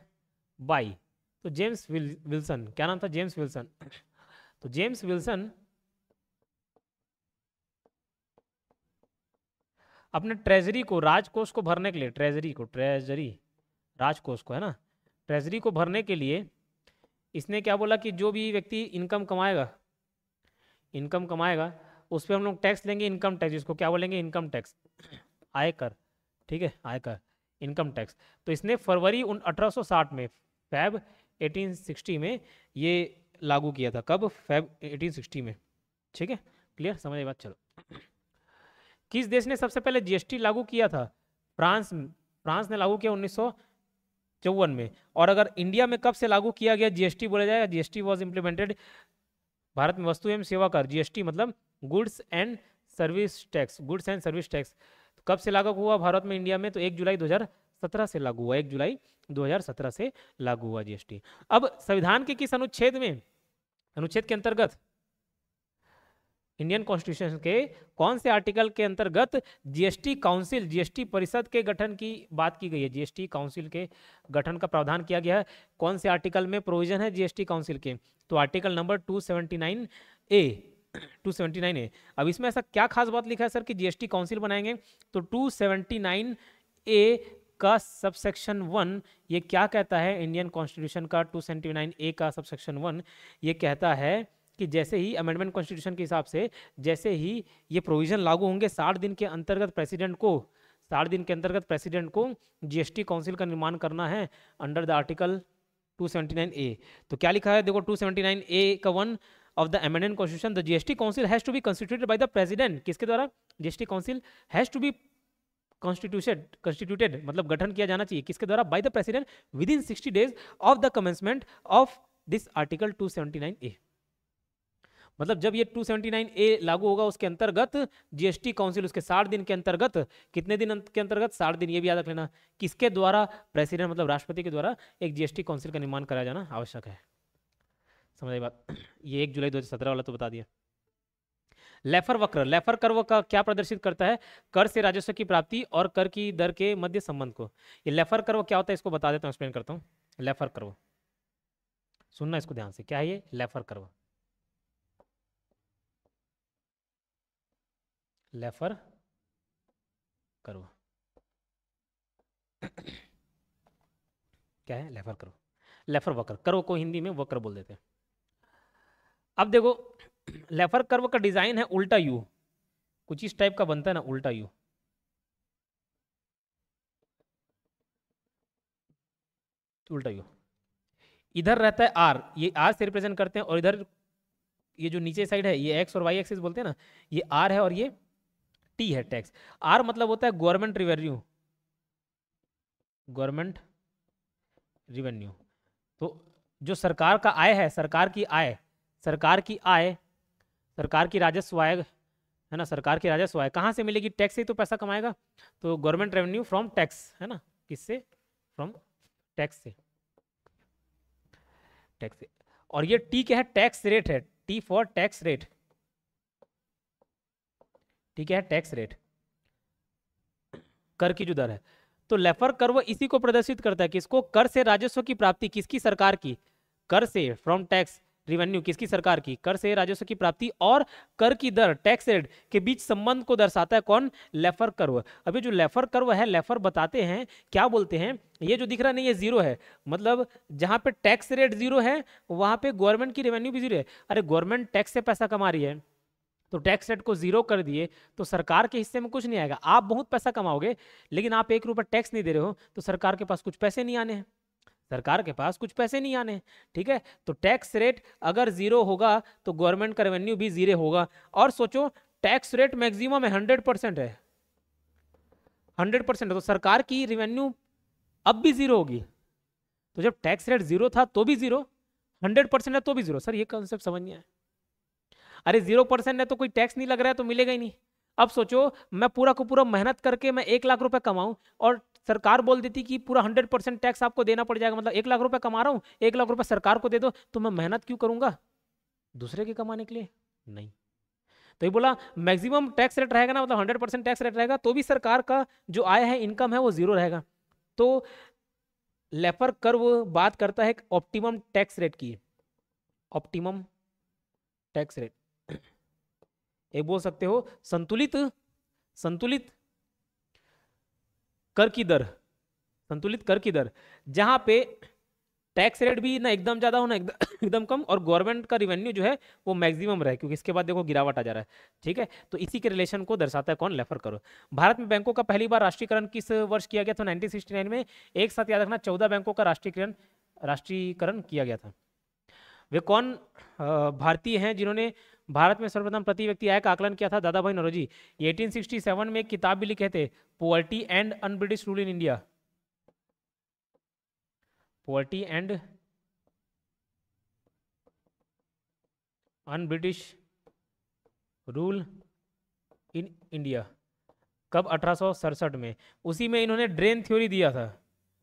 by, तो जेम्स विल्सन। क्या नाम था? James Wilson. तो जेम्स विल्सन अपने ट्रेजरी को, राजकोष को भरने के लिए, ट्रेजरी राजकोष को, है ना, ट्रेजरी को भरने के लिए इसने क्या बोला कि जो भी व्यक्ति इनकम कमाएगा उस पर हम लोग टैक्स लेंगे, इनकम टैक्स, इसको क्या बोलेंगे, इनकम टैक्स, आयकर, ठीक है, आयकर, इनकम टैक्स। तो इसने फरवरी 1860 में, फैब 1860 में ये लागू किया था। कब? फैब 1860 में, ठीक है, क्लियर, समझ आई बात। चलो, किस देश ने सबसे पहले जीएसटी लागू किया था? फ्रांस ने लागू किया 1954 में। और अगर इंडिया में कब से लागू किया गया जीएसटी बोला जाएगा, जीएसटी वॉज इम्प्लीमेंटेड भारत में वस्तु एवं सेवा कर, जीएसटी मतलब goods and service tax, goods and service tax कब से लागू हुआ भारत में, इंडिया में? तो 1 जुलाई 2017 से लागू हुआ, 1 जुलाई 2017 से लागू हुआ जीएसटी। अब संविधान के किस अनुच्छेद में, अनुच्छेद के अंतर्गत, इंडियन कॉन्स्टिट्यूशन के कौन से आर्टिकल के अंतर्गत जीएसटी काउंसिल, जीएसटी परिषद के गठन की बात की गई है, जीएसटी काउंसिल के गठन का प्रावधान किया गया है? कौन से आर्टिकल में प्रोविजन है जीएसटी काउंसिल के? तो आर्टिकल नंबर 279A। अब इसमें ऐसा क्या खास बात लिखा है सर कि जीएसटी काउंसिल बनाएंगे? तो 279A का सबसेक्शन 1 ये क्या कहता है, इंडियन कॉन्स्टिट्यूशन का 279A का सबसेक्शन 1 ये कहता है कि जैसे ही अमेंडमेंट कॉन्स्टिट्यूशन के हिसाब से जैसे ही ये प्रोविजन लागू होंगे 60 दिन के अंतर्गत प्रेसिडेंट को जीएसटी काउंसिल का निर्माण करना है अंडर द आर्टिकल 279A। तो क्या लिखा है देखो, 279A का 1 of the amendment constitution, the GST council has to be constituted by the president. किसके द्वारा? GST council has to be constituted मतलब गठन किया जाना चाहिए, किसके द्वारा? By the president within 60 days of the commencement of this article 279A। मतलब जब ये 279A लागू होगा उसके अंतर्गत जीएसटी काउंसिल उसके 60 दिन के अंतर्गत, कितने दिन के अंतर्गत? 60 दिन, ये भी याद रख लेना। किसके द्वारा? प्रेसिडेंट मतलब राष्ट्रपति के द्वारा एक जीएसटी काउंसिल का निर्माण कराया जाना आवश्यक है। समझ आई बात? ये 1 जुलाई 2017 वाला तो बता दिया। लेफर वक्र, लेफर कर्व का क्या प्रदर्शित करता है? कर से राजस्व की प्राप्ति और कर की दर के मध्य संबंध को। ये लेफर कर्व क्या होता है इसको बता देता हूँ, एक्सप्लेन करता हूँ। लेफर कर्व, सुनना इसको ध्यान से, क्या है ये लेफर कर्व? लेफर कर्व क्या है? लेफर कर्व, लेफर वक्र, कर्व को हिंदी में वक्र बोल देते हैं। अब देखो लेफर कर्व का डिजाइन है उल्टा यू, कुछ इस टाइप का बनता है ना, उल्टा यू, उल्टा यू। इधर रहता है आर, ये आर से रिप्रेजेंट करते हैं, और इधर ये जो नीचे साइड है ये एक्स और वाई एक्सिस बोलते हैं ना, ये आर है और ये टी है, टैक्स। आर मतलब होता है गवर्नमेंट रिवेन्यू, गवर्नमेंट रिवेन्यू। तो जो सरकार का आय है, सरकार की आय, सरकार की राजस्व आय है ना, सरकार की राजस्व आय कहाँ से मिलेगी? टैक्स से ही तो पैसा कमाएगा। तो गवर्नमेंट रेवेन्यू फ्रॉम टैक्स, है ना, किससे? फ्रॉम टैक्स से, टैक्स से। और ये टी क्या है? टैक्स रेट है, टी फॉर टैक्स रेट, ठीक है, टैक्स रेट, कर की जो दर है। तो लेफर कर्व इसी को प्रदर्शित करता है, किसको? कर से राजस्व की प्राप्ति, किसकी? सरकार की। कर से, फ्रॉम टैक्स, रिवेन्यू किसकी? सरकार की। कर से राजस्व की प्राप्ति और कर की दर, टैक्स रेट के बीच संबंध को दर्शाता है कौन? Laffer curve. अभी जो लेफर कर्व है, लेफर बताते हैं, क्या बोलते हैं, ये जो दिख रहा नहीं ये जीरो है, मतलब जहां पे टैक्स रेट जीरो है वहां पे गवर्नमेंट की रेवेन्यू भी जीरो है। अरे गवर्नमेंट टैक्स से पैसा कमा रही है तो टैक्स रेट को जीरो कर दिए तो सरकार के हिस्से में कुछ नहीं आएगा। आप बहुत पैसा कमाओगे लेकिन आप 1 रुपया टैक्स नहीं दे रहे हो तो सरकार के पास कुछ पैसे नहीं आने हैं, सरकार के पास कुछ पैसे नहीं आने हैं, ठीक है। तो टैक्स रेट अगर जीरो होगा तो गवर्नमेंट का रेवेन्यू भी जीरो होगा। और सोचो टैक्स रेट मैक्सिमम है 100% है, 100% है, तो सरकार की रेवेन्यू अब भी जीरो होगी। तो जब टैक्स रेट जीरो था तो भी जीरो, 100% है तो भी जीरो। सर ये कॉन्सेप्ट समझ नहीं आया। अरे 0% है तो कोई टैक्स नहीं लग रहा है तो मिलेगा ही नहीं। अब सोचो मैं पूरा को पूरा मेहनत करके मैं 1 लाख रुपए कमाऊं और सरकार बोल देती कि पूरा 100% टैक्स आपको देना पड़ जाएगा, मतलब 1 लाख रुपए कमा रहा हूं, 1 लाख रुपए सरकार को दे दो, तो मैं मेहनत क्यों करूंगा दूसरे के कमाने के लिए? नहीं। तो ये बोला मैक्सिमम टैक्स रेट रहेगा ना, मतलब 100% टैक्स रेट रहेगा तो भी सरकार का जो आय है, इनकम है, वो जीरो रहेगा। तो लेफर कर्व बात करता है ऑप्टिमम टैक्स रेट की, ऑप्टिमम टैक्स रेट, एक बोल सकते हो संतुलित, संतुलित कर की दर, संतुलित कर की दर, जहां पे टैक्स रेट भी ना एकदम ज्यादा हो ना एकदम कम, और गवर्नमेंट का रिवेन्यू जो है वो मैक्सिमम रहे, क्योंकि इसके बाद देखो गिरावट आ जा रहा है। ठीक है, तो इसी के रिलेशन को दर्शाता है कौन, लेफर करो। भारत में बैंकों का पहली बार राष्ट्रीयकरण किस वर्ष किया गया था? 1969 में। एक साथ याद रखना, 14 बैंकों का राष्ट्रीयकरण किया गया था। वे कौन भारतीय हैं जिन्होंने भारत में सर्वप्रथम प्रति व्यक्ति आय का आकलन किया था? दादा भाई नौरोजी। 1867 में एक किताब भी लिखे थे, poverty and un-British rule in India. Poverty and un-British rule in India, कब? 1867 में। उसी में इन्होंने ड्रेन थ्योरी दिया था,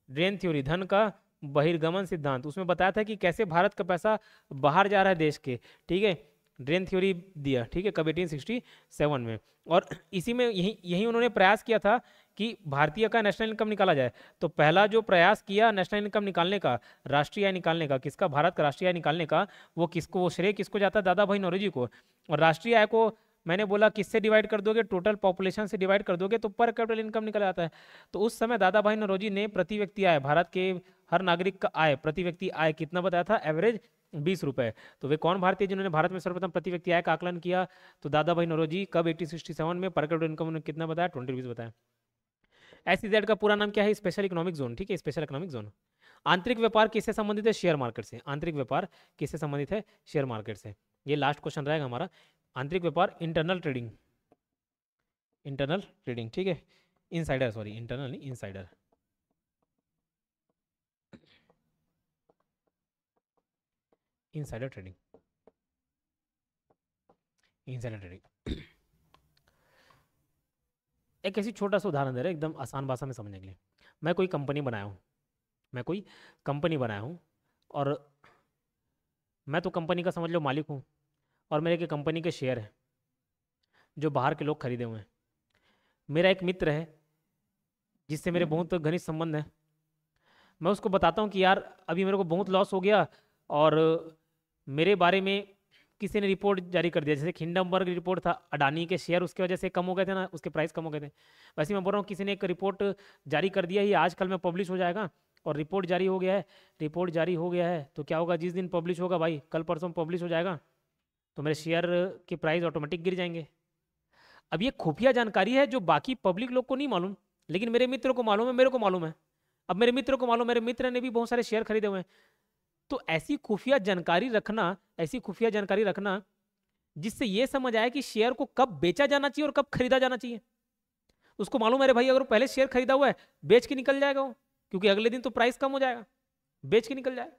ड्रेन थ्योरी, धन का बहिर्गमन सिद्धांत। उसमें बताया था कि कैसे भारत का पैसा बाहर जा रहा है देश के। ठीक है, ड्रेन थ्योरी दिया। ठीक है, कब? 1867 में। और इसी में यही उन्होंने प्रयास किया था कि भारतीय का नेशनल इनकम निकाला जाए। तो पहला जो प्रयास किया नेशनल इनकम निकालने का, राष्ट्रीय आय निकालने का, किसका? भारत का राष्ट्रीय आय निकालने का, वो किसको, वो श्रेय किसको जाता है? दादा भाई नौरोजी को। और राष्ट्रीय आय को मैंने बोला किससे डिवाइड कर दोगे? टोटल पॉपुलेशन से डिवाइड कर दोगे तो पर कैपिटल इनकम निकल आता है। तो उस समय दादा भाई नौरोजी ने प्रति व्यक्ति आय, भारत के हर नागरिक का आय, प्रति व्यक्ति आय कितना बताया था? एवरेज 20 रुपए। तो वे कौन भारतीय जिन्होंने भारत में सर्वप्रथम प्रति व्यक्ति आय का आकलन किया? तो दादा भाई नौरोजी। कब? 1867 में। पर कैपिटल इनकम उन्होंने कितना बताया? 20 रुपीज बताया। SEZ का पूरा नाम क्या है? Special economic zone. ठीक है, स्पेशल इकोनॉमिक जोन। आंतरिक व्यापार किससे संबंधित है? शेयर मार्केट से। आंतरिक व्यापार किससे संबंधित है? शेयर मार्केट से। ये लास्ट क्वेश्चन रहेगा हमारा। आंतरिक व्यापार, इंटरनल ट्रेडिंग, इंटरनल ट्रेडिंग। ठीक है, इनसाइडर, सॉरी इंटरनल नहीं, insider, insider trading, insider trading. एक ऐसी छोटा सा उदाहरण दे रहे हैं एकदम आसान भाषा में समझने के लिए। मैं कोई कंपनी बनाया हूँ, मैं कोई कंपनी बनाया हूँ, और मैं तो कंपनी का समझ लो मालिक हूँ, और मेरे के कंपनी के शेयर हैं जो बाहर के लोग खरीदे हुए हैं। मेरा एक मित्र है जिससे मेरे बहुत घनिष्ठ संबंध है। मैं उसको बताता हूँ कि यार अभी मेरे को बहुत लॉस हो गया, और मेरे बारे में किसी ने रिपोर्ट जारी कर दिया, जैसे हिंडनबर्ग रिपोर्ट था, अडानी के शेयर उसकी वजह से कम हो गए थे ना, उसके प्राइस कम हो गए थे। वैसे ही मैं बोल रहा हूँ किसी ने एक रिपोर्ट जारी कर दिया, ये आजकल में पब्लिश हो जाएगा, और रिपोर्ट जारी हो गया है, रिपोर्ट जारी हो गया है, तो क्या होगा? जिस दिन पब्लिश होगा भाई, कल परसों पब्लिश हो जाएगा, तो मेरे शेयर के प्राइस ऑटोमेटिक गिर जाएंगे। अब ये खुफिया जानकारी है जो बाकी पब्लिक लोग को नहीं मालूम, लेकिन मेरे मित्र को मालूम है, मेरे को मालूम है। अब मेरे मित्र को मालूम, मेरे मित्र ने भी बहुत सारे शेयर खरीदे हुए हैं। तो ऐसी खुफिया जानकारी रखना, ऐसी खुफिया जानकारी रखना जिससे ये समझ आए कि शेयर को कब बेचा जाना चाहिए और कब खरीदा जाना चाहिए। उसको मालूम है, अरे भाई अगर वो पहले शेयर खरीदा हुआ है, बेच के निकल जाएगा वो, क्योंकि अगले दिन तो प्राइस कम हो जाएगा, बेच के निकल जाएगा।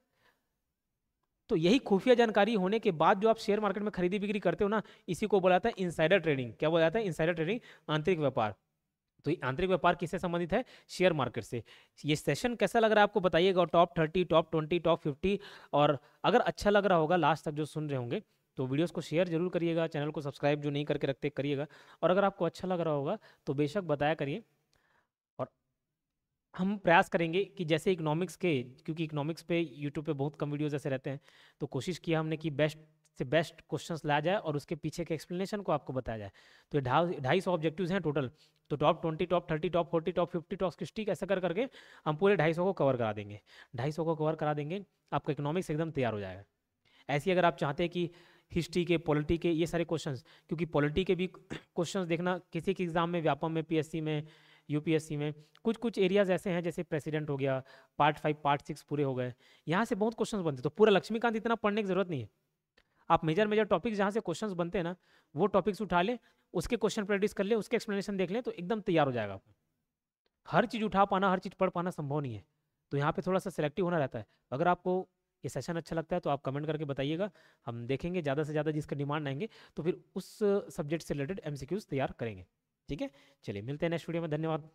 तो यही खुफिया जानकारी होने के बाद जो आप शेयर मार्केट में खरीदी बिक्री करते हो ना, इसी को बोला जाता है इनसाइडर ट्रेडिंग। क्या बोला जाता है? इनसाइडर ट्रेडिंग, आंतरिक व्यापार। तो ये आंतरिक व्यापार किससे संबंधित है? शेयर मार्केट से। ये सेशन कैसा लग रहा है आपको बताइएगा, टॉप 30, टॉप 20, टॉप 50। और अगर अच्छा लग रहा होगा, लास्ट तक जो सुन रहे होंगे, तो वीडियोस को शेयर जरूर करिएगा, चैनल को सब्सक्राइब जो नहीं करके रखते करिएगा। और अगर आपको अच्छा लग रहा होगा तो बेशक बताया करिए। और हम प्रयास करेंगे कि जैसे इकोनॉमिक्स के, क्योंकि इकोनॉमिक्स पे यूट्यूब पे बहुत कम वीडियोस ऐसे रहते हैं, तो कोशिश किया हमने कि बेस्ट से बेस्ट क्वेश्चंस लाया जाए और उसके पीछे के एक्सप्लेनेशन को आपको बताया जाए। तो 250 ऑब्जेक्टिव्स हैं टोटल। तो top 20, top 30, top 40, top 50, top 60 ऐसा कर करके हम पूरे 250 को कवर करा देंगे। 250 को कवर करा देंगे, आपका इकोनॉमिक्स एकदम तैयार हो जाएगा। ऐसे ही अगर आप चाहते हैं कि हिस्ट्री के, पॉलिटी के, ये सारे क्वेश्चंस, क्योंकि पॉलिटी के भी क्वेश्चंस देखना किसी के एग्जाम में, व्यापम में, पीएससी में, यूपीएससी में कुछ कुछ एरियाज ऐसे हैं, जैसे प्रेसिडेंट हो गया, पार्ट 5, पार्ट 6 पूरे हो गए, यहाँ से बहुत क्वेश्चंस बनते। तो पूरा लक्ष्मीकांत इतना पढ़ने की जरूरत नहीं है। आप मेजर मेजर टॉपिक्स जहाँ से क्वेश्चंस बनते हैं ना, वो टॉपिक्स उठा लें, उसके क्वेश्चन प्रैक्टिस कर ले, उसके एक्सप्लेनेशन देख लें, तो एकदम तैयार हो जाएगा आपको। हर चीज़ उठा पाना, हर चीज़ पढ़ पाना संभव नहीं है, तो यहाँ पे थोड़ा सा सिलेक्टिव होना रहता है। अगर आपको ये सेशन अच्छा लगता है तो आप कमेंट करके बताइएगा, हम देखेंगे ज़्यादा से ज़्यादा जिसका डिमांड आएंगे तो फिर उस सब्जेक्ट से रिलेटेड एमसीक्यूज तैयार करेंगे। ठीक है, चलिए मिलते हैं नेक्स्ट वीडियो में। धन्यवाद।